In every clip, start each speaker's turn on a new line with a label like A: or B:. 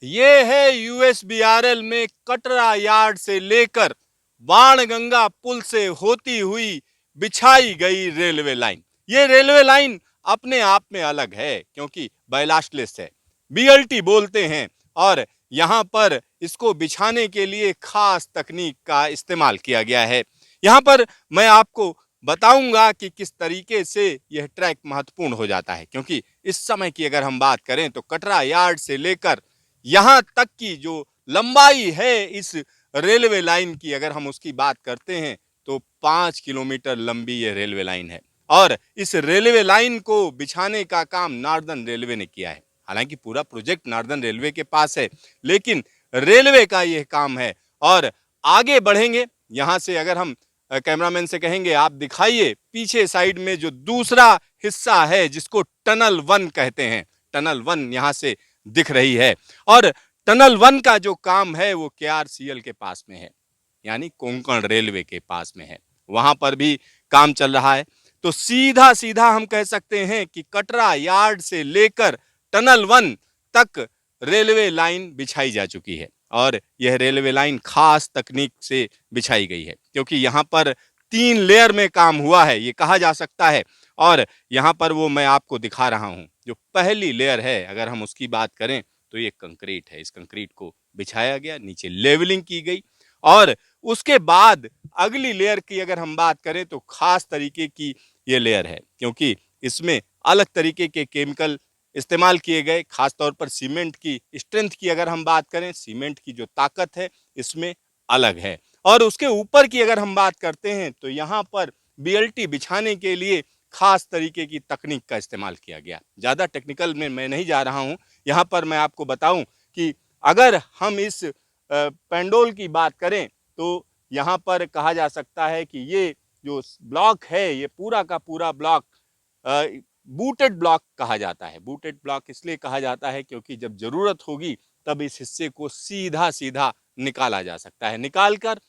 A: ये है यूएसबीआरएल में कटरा यार्ड से लेकर बाणगंगा पुल से होती हुई बिछाई गई रेलवे लाइन। ये रेलवे लाइन अपने आप में अलग है क्योंकि बैलास्टलेस है, बीएलटी बोलते हैं। और यहाँ पर इसको बिछाने के लिए खास तकनीक का इस्तेमाल किया गया है। यहाँ पर मैं आपको बताऊंगा कि किस तरीके से यह ट्रैक महत्वपूर्ण हो जाता है, क्योंकि इस समय की अगर हम बात करें तो कटरा यार्ड से लेकर यहां तक की जो लंबाई है इस रेलवे लाइन की, अगर हम उसकी बात करते हैं तो 5 किलोमीटर लंबी ये रेलवे लाइन है। और इस रेलवे लाइन को बिछाने का काम नॉर्दर्न रेलवे ने किया है। हालांकि पूरा प्रोजेक्ट नॉर्दर्न रेलवे के पास है, लेकिन रेलवे का यह काम है। और आगे बढ़ेंगे यहां से, अगर हम कैमरामैन से कहेंगे आप दिखाइए पीछे साइड में जो दूसरा हिस्सा है जिसको टनल 1 कहते हैं, टनल 1 यहां से दिख रही है। और टनल 1 का जो काम है वो केआरसीएल के पास में है, यानी कोंकण रेलवे के पास में है, वहां पर भी काम चल रहा है। तो सीधा सीधा हम कह सकते हैं कि कटरा यार्ड से लेकर टनल 1 तक रेलवे लाइन बिछाई जा चुकी है। और यह रेलवे लाइन खास तकनीक से बिछाई गई है क्योंकि यहाँ पर 3 लेयर में काम हुआ है, ये कहा जा सकता है। और यहाँ पर वो मैं आपको दिखा रहा हूँ। जो पहली लेयर है अगर हम उसकी बात करें तो ये कंक्रीट है। इस कंक्रीट को बिछाया गया, नीचे लेवलिंग की गई। और उसके बाद अगली लेयर की अगर हम बात करें तो खास तरीके की ये लेयर है क्योंकि इसमें अलग तरीके के केमिकल इस्तेमाल किए गए। खास तौर पर सीमेंट की स्ट्रेंथ की अगर हम बात करें, सीमेंट की जो ताकत है इसमें अलग है। और उसके ऊपर की अगर हम बात करते हैं तो यहाँ पर बीएलटी बिछाने के लिए खास तरीके की तकनीक का इस्तेमाल किया गया। ज़्यादा टेक्निकल में मैं नहीं जा रहा हूँ। यहाँ पर मैं आपको बताऊं कि अगर हम इस पेंडोल की बात करें तो यहाँ पर कहा जा सकता है कि ये जो ब्लॉक है ये पूरा का पूरा ब्लॉक बूटेड ब्लॉक कहा जाता है। बूटेड ब्लॉक इसलिए कहा जाता है क्योंकि जब जरूरत होगी तब इस हिस्से को सीधा सीधा निकाला जा सकता है, निकालकर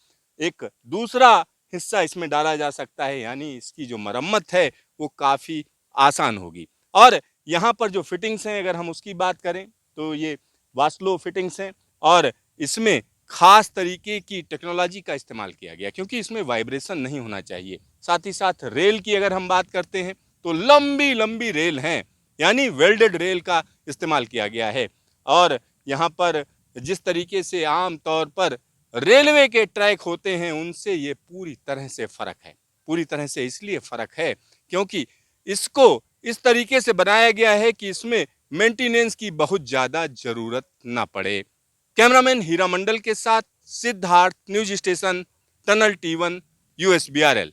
A: एक दूसरा हिस्सा इसमें डाला जा सकता है, यानी इसकी जो मरम्मत है वो काफ़ी आसान होगी। और यहाँ पर जो फिटिंग्स हैं अगर हम उसकी बात करें तो ये वास्लो फिटिंग्स हैं। और इसमें खास तरीके की टेक्नोलॉजी का इस्तेमाल किया गया क्योंकि इसमें वाइब्रेशन नहीं होना चाहिए। साथ ही साथ रेल की अगर हम बात करते हैं तो लंबी लंबी रेल हैं, यानी वेल्डेड रेल का इस्तेमाल किया गया है। और यहाँ पर जिस तरीके से आम तौर पर रेलवे के ट्रैक होते हैं उनसे ये पूरी तरह से फर्क है। पूरी तरह से इसलिए फर्क है क्योंकि इसको इस तरीके से बनाया गया है कि इसमें मेंटेनेंस की बहुत ज्यादा जरूरत ना पड़े। कैमरामैन हीरा मंडल के साथ Siddharth, news station, tunnel T1, USBRL.